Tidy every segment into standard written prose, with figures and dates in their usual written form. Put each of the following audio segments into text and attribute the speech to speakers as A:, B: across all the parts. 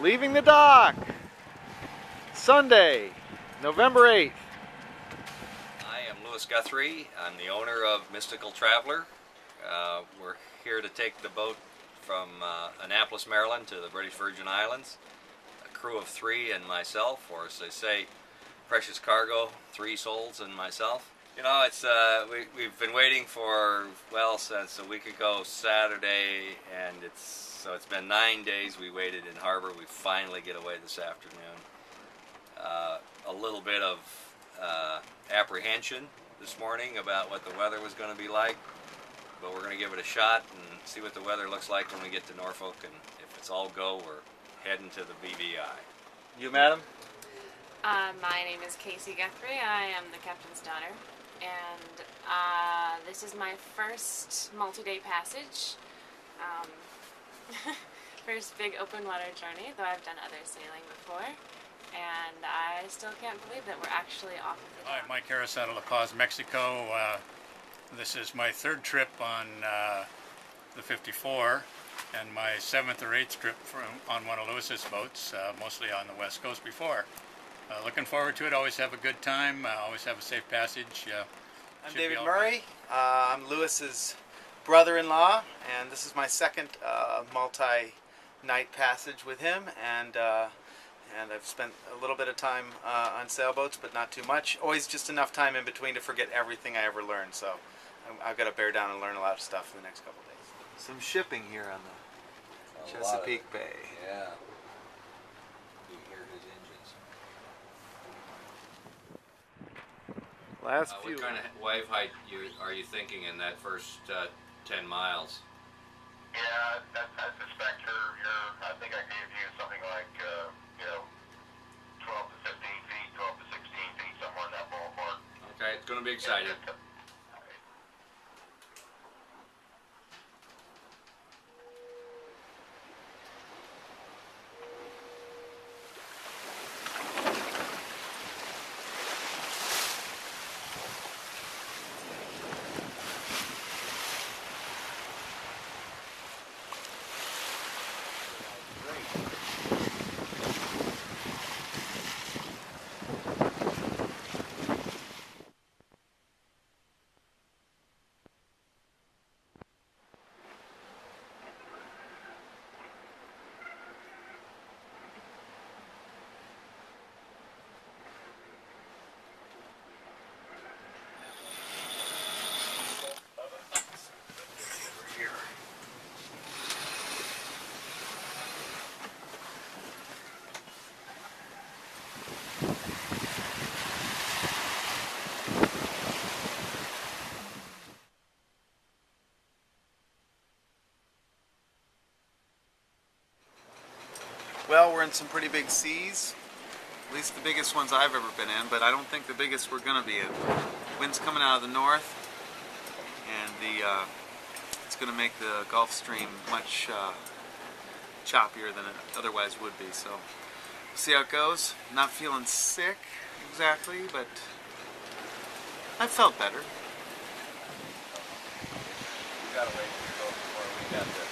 A: Leaving the dock, Sunday, November 8th.
B: I am Louis Guthrie. I'm the owner of Mystical Traveler. We're here to take the boat from Annapolis, Maryland to the British Virgin Islands. A crew of 3 and myself, or as they say, precious cargo, 3 souls and myself. You know, it's we've been waiting for, well, since a week ago Saturday, and it's been 9 days we waited in harbor. We finally get away this afternoon. A little bit of apprehension this morning about what the weather was going to be like, but we're going to give it a shot and see what the weather looks like when we get to Norfolk, and if it's all go, we're heading to the BVI.
A: You, madam?
C: My name is Casey Guthrie. I am the captain's daughter, and this is my first multi-day passage. First big open water journey, though I've done other sailing before, and I still can't believe that we're actually off of the dock.
D: Hi, Mike Harris out of La Paz, Mexico. This is my 3rd trip on the 54, and my 7th or 8th trip on one of Lewis's boats, mostly on the West Coast before. Looking forward to it. Always have a good time. Always have a safe passage.
E: I'm David Murray. I'm Lewis's brother-in-law, and this is my 2nd multi-night passage with him. And I've spent a little bit of time on sailboats, but not too much. Always just enough time in between to forget everything I ever learned. So I've got to bear down and learn a lot of stuff in the next couple of days.
A: Some shipping here on the Chesapeake Bay.
B: Yeah. You hear his engines.
A: Last few.
B: What kind of wave height are you thinking in that first 10 miles?
F: Yeah, I suspect I think I gave you something like, 12 to 15 feet, 12 to 16 feet, somewhere in that ballpark.
B: Okay, it's going to be exciting.
E: Well, we're in some pretty big seas, at least the biggest ones I've ever been in, but I don't think the biggest we're going to be in. Wind's coming out of the north, and it's going to make the Gulf Stream much choppier than it otherwise would be. So we'll see how it goes. Not feeling sick exactly, but I felt better.
B: We got to wait before we got there.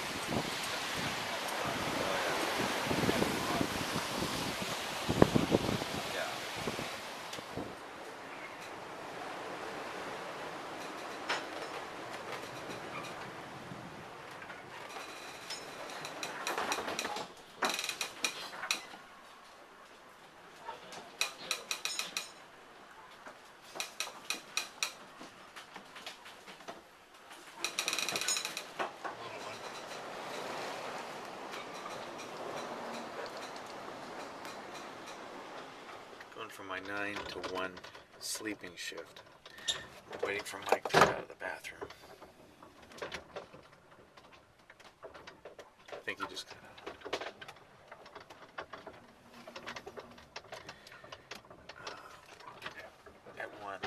E: From my 9 to 1 sleeping shift. Waiting for Mike to get out of the bathroom. I think he just got out. At 1,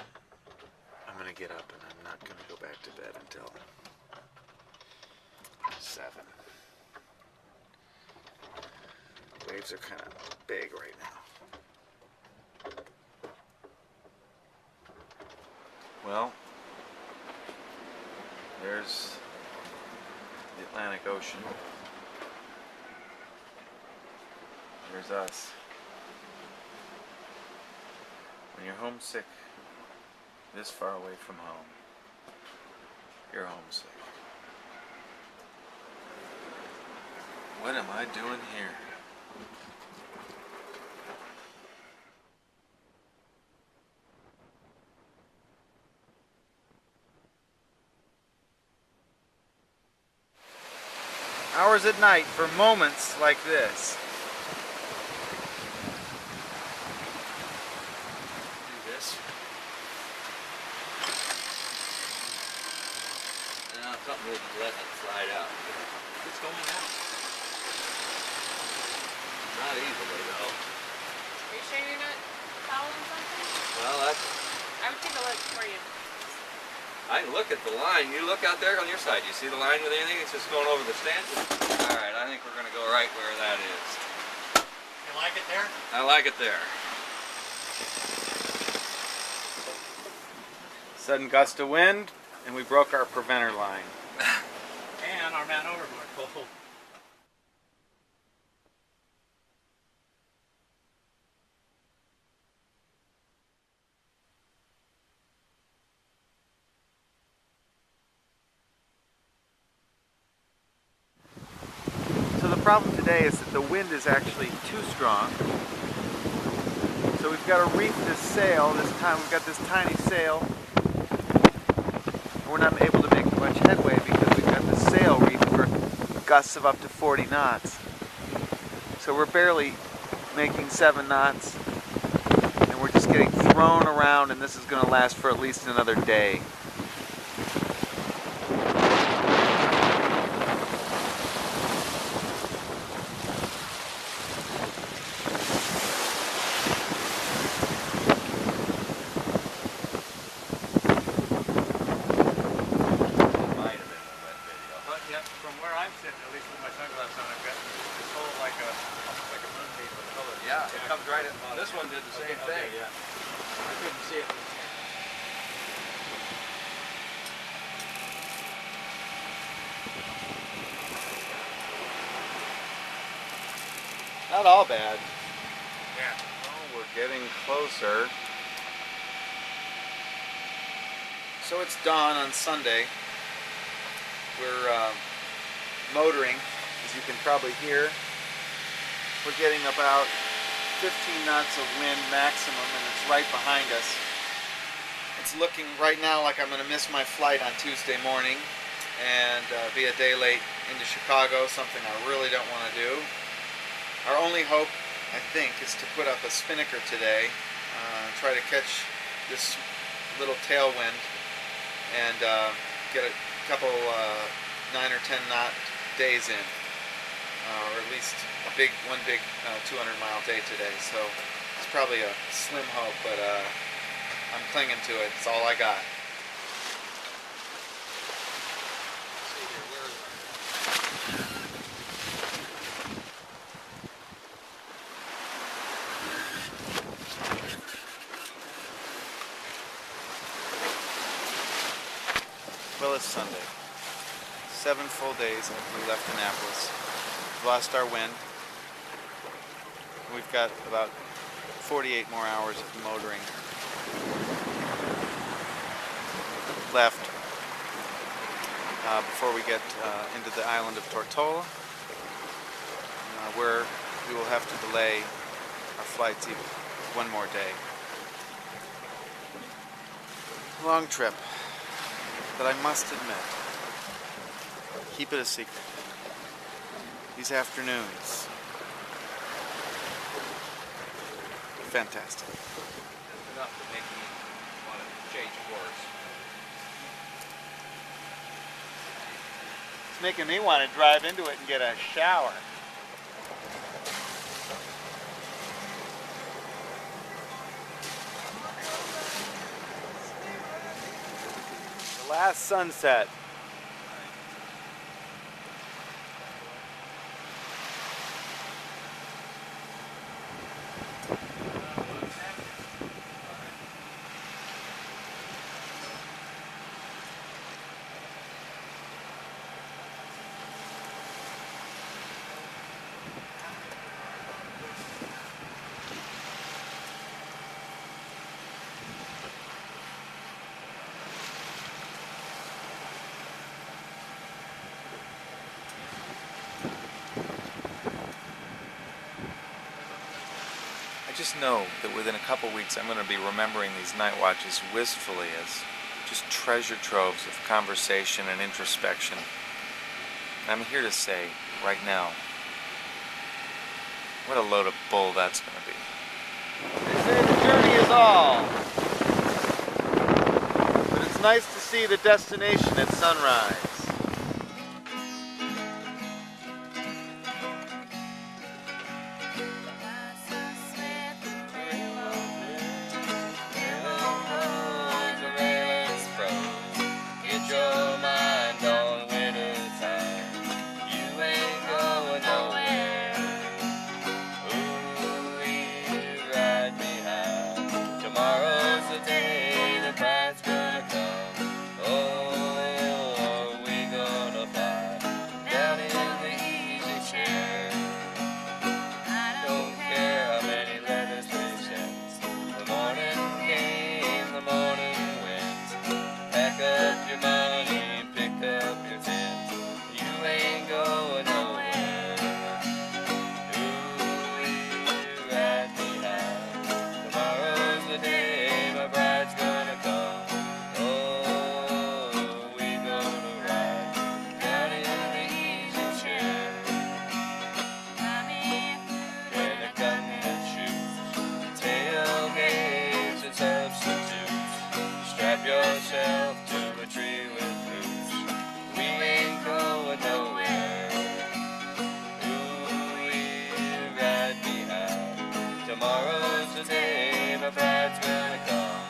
E: I'm going to get up and I'm not going to go back to bed until 7. Waves are kind of big right now. Well, there's the Atlantic Ocean. There's us. When you're homesick, this far away from home, you're homesick. What am I doing here? Hours at night for moments like this.
B: Do this. Now something isn't letting it slide out. It's going out. Not easily though.
C: Are you sure you're not following something?
B: Well, that's.
C: I would take a look for you.
B: I can look at the line. You look out there on your side. You see the line with anything? It's just going over the stanchion. All right, I think we're going to go right where that is.
D: You like it there?
B: I like it there.
E: Sudden gust of wind, and we broke our preventer line.
D: And our man overboard pulled.
E: So the problem today is that the wind is actually too strong. So we've got to reef this sail. This time we've got this tiny sail. We're not able to make much headway because we've got the sail reefed for gusts of up to 40 knots. So we're barely making 7 knots. And we're just getting thrown around, and this is going to last for at least another day.
B: Might have been a wet video.
D: But yet, from where I'm sitting, at least with my sunglasses on, I've got this whole almost like a moonbeam of color.
B: Yeah, it comes right in. This one did the same thing.
D: Yeah. I couldn't see it.
E: Not all bad.
D: Yeah.
E: Oh, we're getting closer. So it's dawn on Sunday. We're motoring, as you can probably hear. We're getting about 15 knots of wind maximum, and it's right behind us. It's looking right now like I'm going to miss my flight on Tuesday morning and be a day late into Chicago, something I really don't want to do. Our only hope, I think, is to put up a spinnaker today, try to catch this little tailwind and get a couple 9 or 10 knot days in, or at least one big 200-mile day today. So it's probably a slim hope, but I'm clinging to it. It's all I got. Well, it's Sunday. 7 full days after we left Annapolis. We've lost our wind. We've got about 48 more hours of motoring left before we get into the island of Tortola, where we will have to delay our flights even one more day. Long trip. But I must admit, keep it a secret. These afternoons, fantastic.
B: Just enough to make me want to change course.
E: It's making me want to drive into it and get a shower. The last sunset. just know that within a couple weeks I'm going to be remembering these night watches wistfully as just treasure troves of conversation and introspection. And I'm here to say, right now, what a load of bull that's going to be.
G: They say the journey is all, but it's nice to see the destination at sunrise.
H: Yourself to a tree with roots. We ain't going nowhere. Ooh, we ride behind. Tomorrow's the day my bride's gonna come.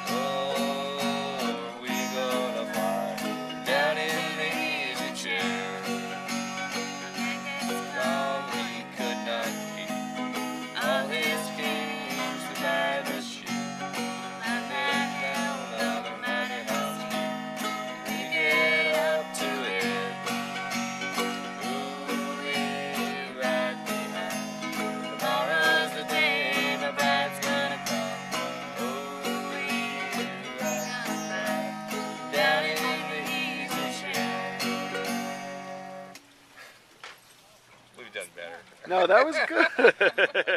H: Oh, we gonna fly down in the easy chair. All we could not keep, all his kings to buy the sheep.
G: No, that was good.